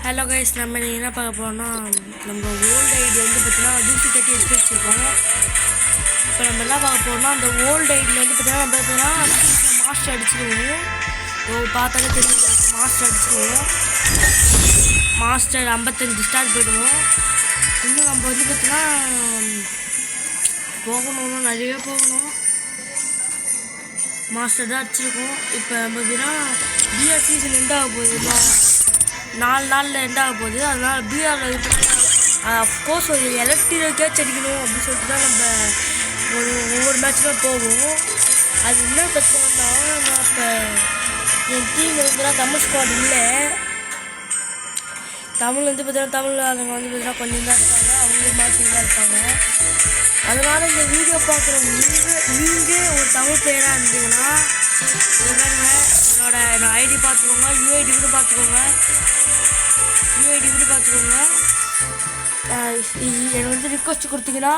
Hello guys, நம்ம என்ன பார்க்க போகிறோம்னா, நம்ம ஓல்டு ஐடி வந்து பார்த்தீங்கன்னா தூசி கட்டி எடுத்து வச்சுருக்கோம். இப்போ நம்ம என்ன பார்க்க போகிறோம்னா, அந்த ஓல்டு ஐடியில் வந்து பார்த்தீங்கன்னா மாஸ்டர் அடிச்சிடுவோம். பார்த்தாலே தெரியும், மாஸ்டர் அடிச்சிடுவோம். மாஸ்டர் 55 ஸ்டார் போயிடுவோம். இன்னும் நம்ம வந்து பார்த்தீங்கன்னா போகணும், நிறைய போகணும். மாஸ்டர் தான் அடிச்சிருக்கோம். இப்போ நம்ம பார்த்தீங்கன்னா பிஆர் சீசன் எண்ட் ஆக போகுது, 4 நாளில் எண்ட் ஆக போகுது. அதனால் பிஆரில் அஃப்கோர்ஸ் ஒரு எலக்ட்ரிக் கேட்ச் அடிக்கணும் அப்படின்னு சொல்லிட்டு தான் நம்ம ஒவ்வொரு மேட்ச்சுமே போவோம். அது என்ன பிரச்சனைனா, நான் இப்போ என் டீம் வந்து தமிழ் ஸ்குவாட் இல்லை. தமிழ் வந்து பார்த்தீங்கன்னா தமிழ் ஆளுங்க வந்து பார்த்தீங்கன்னா கொஞ்சம் தான் இருப்பாங்க, அவங்க மேட்ச்சில் தான் இருப்பாங்க. அதனால் இந்த வீடியோ பார்க்குறவங்க நீங்கள் ஒரு தமிழ் பிளேயராக இருந்தீங்கன்னா என்னோட ஐடி பார்த்துக்கோங்க, யூஐடி கூட பார்த்துக்கோங்க. எனக்கு வந்து ரிக்வஸ்ட் கொடுத்தீங்கன்னா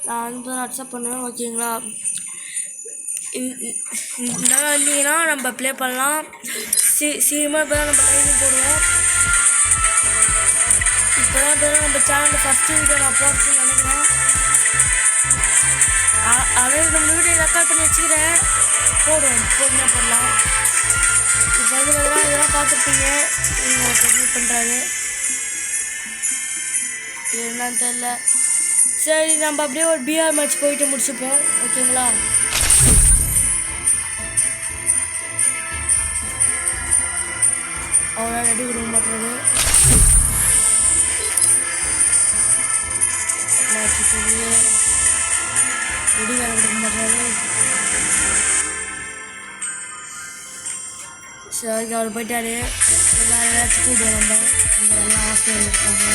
நான் வந்து அக்செப்ட் பண்ணுவேன், ஓகேங்களா? இந்த வந்தீங்கன்னா நம்ம ப்ளே பண்ணலாம். சீக்கிரமாக இப்போ தான் நம்ம லைன் போடுவோம். இப்போ தான் நம்ம சேனலில் ஃபஸ்ட்டு வீடியோ நான் போடுறதுன்னு நினைக்கிறேன். அதே நம்ம வீடியோ ரெக்கார்ட் பண்ணி வச்சுக்கிறேன், போடுவோம், பொறுமையாக போடலாம். இப்போ வந்து பார்த்தீங்கன்னா இதெல்லாம் பார்த்துருப்பீங்க, நீங்கள் சப்மிட் பண்ணுறாங்க என்னன்னு தெரில. சரி, நம்ம அப்படியே ஒரு பிஆர் மேட்ச் போயிட்டு முடிச்சுப்போம், ஓகேங்களா? அவ்வளோ ரெடி கொடுக்க மாட்டுறது ரெடி வேலை கொடுக்க மாட்டுறாரு. சரி, அவர் போயிட்டாரு. எல்லா ஏதாச்சும் கூப்பிடுவோம், நம்ம இந்த எல்லாம் ஹாஸ்டல் இருக்காங்க.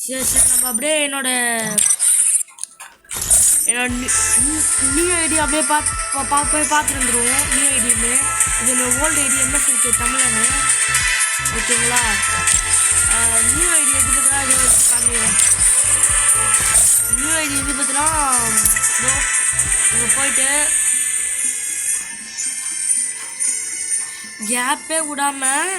சரி, நம்ம அப்படியே என்னோட நியூ ஐடி அப்படியே போய் பார்த்துட்டு வந்துடுவோம். நியூ ஐடியுமே இது என்னோட ஓல்டு ஐடி எம்எஸ் இருக்கு தமிழன்னு, ஓகேங்களா? நியூ ஐடி எது பார்த்தா இது காமிக்கிறேன். நியூ ஐடி எது பார்த்தீங்கன்னா இங்கே போயிட்டு கேப்பே விடாமல்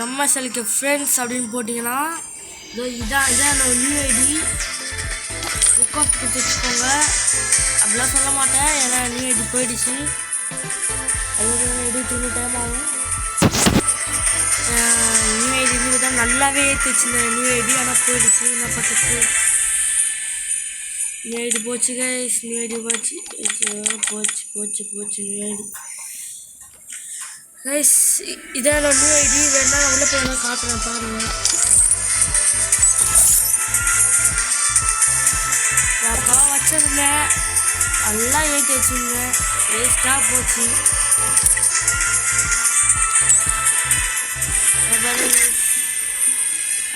எம்எஸ்எலுக்கு ஃப்ரெண்ட்ஸ் அப்படின்னு போட்டிங்கன்னா இதான் என்னோட நியூ ஐடி. ரிக்வஸ்ட் கொடுத்து வச்சுக்கோங்க. அப்படிலாம் சொல்ல மாட்டேன், ஏன்னா நியூ ஐடி போயிடுச்சு. ஐடி 2 டைம் ஆகும். நியூ ஐடி பார்த்தா நல்லாவே ஏற்றிச்சு இந்த நியூ ஐடி, ஆனால் போயிடுச்சு. என்ன பண்ணுறது, நியூ ஐடி போச்சு கைஸ், நியூ ஐடி போச்சு நியூ ஐடி கைஸ். இதான் என்னோட நியூ ஐடி. வேணா நான் உள்ள போய் காட்டுறேன், பாருங்க. யாருக்காக வச்சிருந்தேன், எல்லாம் ஏற்றி வச்சுருந்தேன், வேஸ்ட்டாக போச்சு.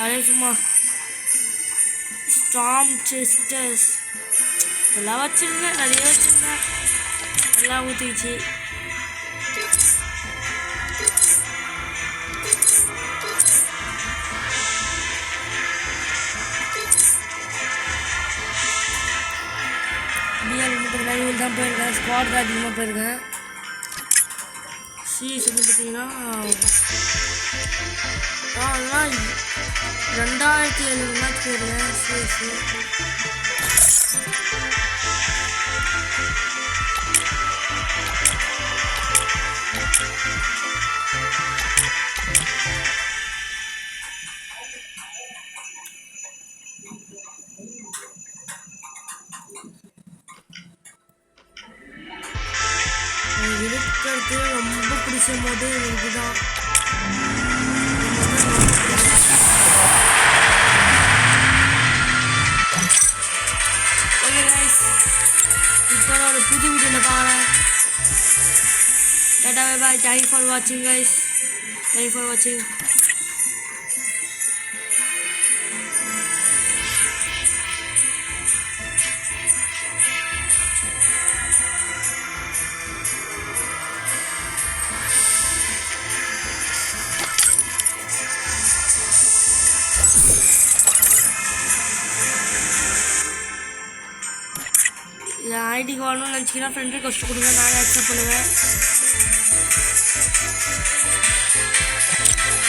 அதே சும்மா ஸ்டாம் செஸ்டர்ஸ் எல்லாம் வச்சுருந்தேன், நிறைய வச்சுருந்தேன், எல்லாம் ஊற்றிச்சு. பிஆர் தான் போயிருக்கேன், ஸ்குவாட் தான் அதிகமாக போயிருக்கேன். சிஎஸ் வந்து பார்த்தீங்கன்னா அதெல்லாம் 2700 மேட்ச் போயிருக்கேன் சிஎஸ். இருக்கிறது ரொம்ப பிடிச்ச போது இதுதான். ஓகே கைஸ், இப்போ ஒரு புது வீடியோவில் பார்க்கலாம். பாய். தேங்க் ஃபார் வாட்சிங் கைஸ். தேங்க் ஃபார் வாட்சிங். ஐடிக்கு வரணும்னு நினச்சிங்கன்னா ஃப்ரெண்ட் ரிக்வெஸ்ட் கொடுங்க, நானே அக்செப்ட் பண்ணுவேன்.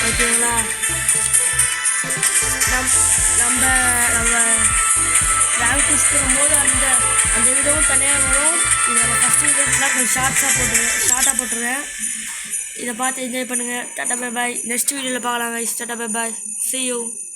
ஓகேங்களா? நம்ம ரேங்க் புஷ் பண்ணும்போது அந்த வீடியோவும் தனியாக வரும். இதை நம்ம ஃபஸ்ட்டு வீடியோஸ்லாம் கொஞ்சம் ஷார்ட்டாக போட்டுருவேன். இதை பார்த்து என்ஜாய் பண்ணுங்கள். Tata bye bye. நெக்ஸ்ட் வீடியோவில் பார்க்கலாம் guys. Tata bye bye. See you.